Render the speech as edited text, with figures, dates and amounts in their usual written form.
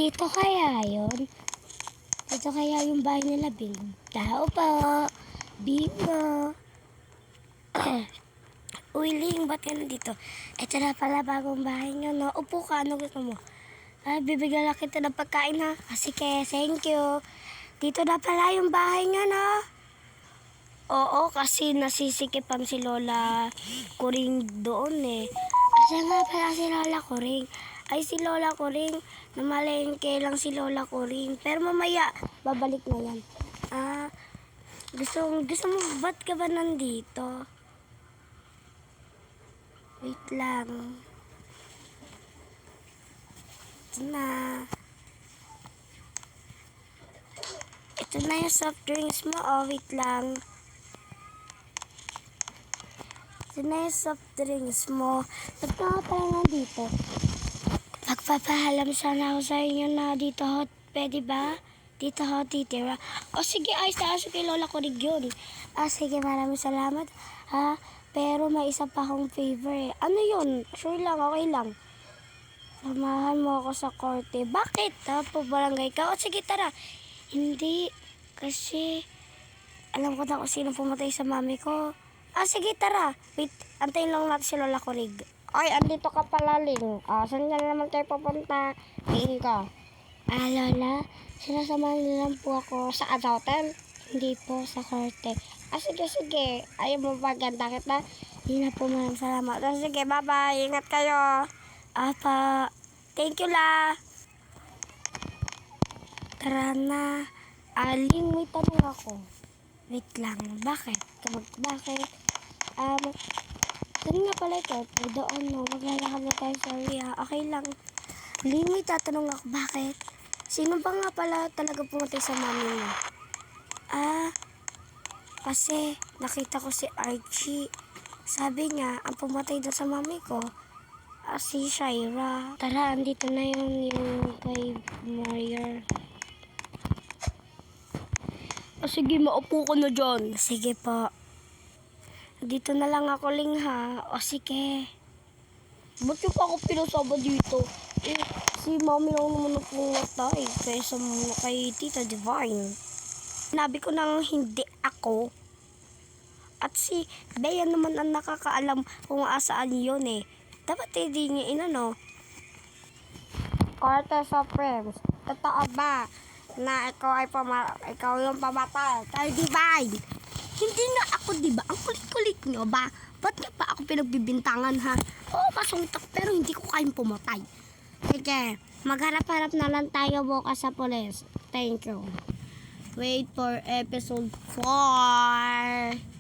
Dito kaya yun? Dito kaya yung bahay nila Bing? Tao po. Bingo. Uy, Ling, ba't ka nandito? Ito na pala bagong bahay nyo, no? Upo ka, ano gusto mo? Ay, bibigyan lang kita ng pagkain, ha? Sige, thank you. Dito na pala yung bahay nyo, no? Oo, kasi nasisikipan si Lola Kuring doon, eh. Asa nga pala si Lola Kuring? Ay, si Lola Kuring, namalengke lang si Lola Kuring. Pero mamaya, babalik na yan. Gusto mo, ba't ka ba nandito? Wait lang. Ito na. Ito na yung soft drinks mo. Oh, wait lang. Ito na yung soft drinks mo. Ba't ka nga pala nandito? Magpapahalam sana ako sa inyo na dito ho. Pwede ba? Dito ho, titira. O sige, ayos na aso kay Lola Kurig yun. Sige, maraming salamat. Ha? Pero may isa pa akong favor eh. Ano yun? Sure lang, okay lang. Samahan mo ako sa korte. Bakit? Barangay ka? O sige, tara. Hindi. Kasi alam ko na kung sino pumatay sa mami ko. Sige, tara. Wait, antayin lang natin si Lola Kurig. Ay, andito ka pala, Ling. Saan ka naman tayo papunta? Tingin ka. Lola, sinasamahan niyo lang po ako sa hotel. Hindi po, sa korte. Sige. Ayaw mo paganda kita? Hindi na po, maraming salamat. Sige, bye-bye. Ingat kayo. Apa. Thank you, la. Tara na. Ling, may tanong ako. Wait lang. Bakit? Bakit? Saan nga pala ito? Doon, no? Maglalakad na tayo sa area. Okay lang. Ling, may tatanong ako. Bakit? Sino ba nga pala talaga pumatay sa mami mo? Kasi nakita ko si Archie. Sabi niya, ang pumatay doon sa mami ko, si Shaira. Tara, andito na yung kay Maria. Sige, maupo ko na dyan. Sige po. Dito na lang ako, Ling, ha? Sige. Ba't yung pa ako pinasaba dito? Si mami lang naman ang pumatay kaysa kay Tita Divine. Sinabi ko nang hindi ako. At si Bea naman ang nakakaalam kung asaan yun eh. Dapat hindi niya inano. Carter sa friends. Totoo ba na ikaw yung pamatay kay Divine? Hindi nga ako, diba? Ang kulit-kulit nyo ba? Ba't nga pa ako pinagbibintangan, ha? Oo, masungtak, pero hindi ko kayang pumatay. Sige, magharap-harap na lang tayo bukas sa pulis. Thank you. Wait for episode 4.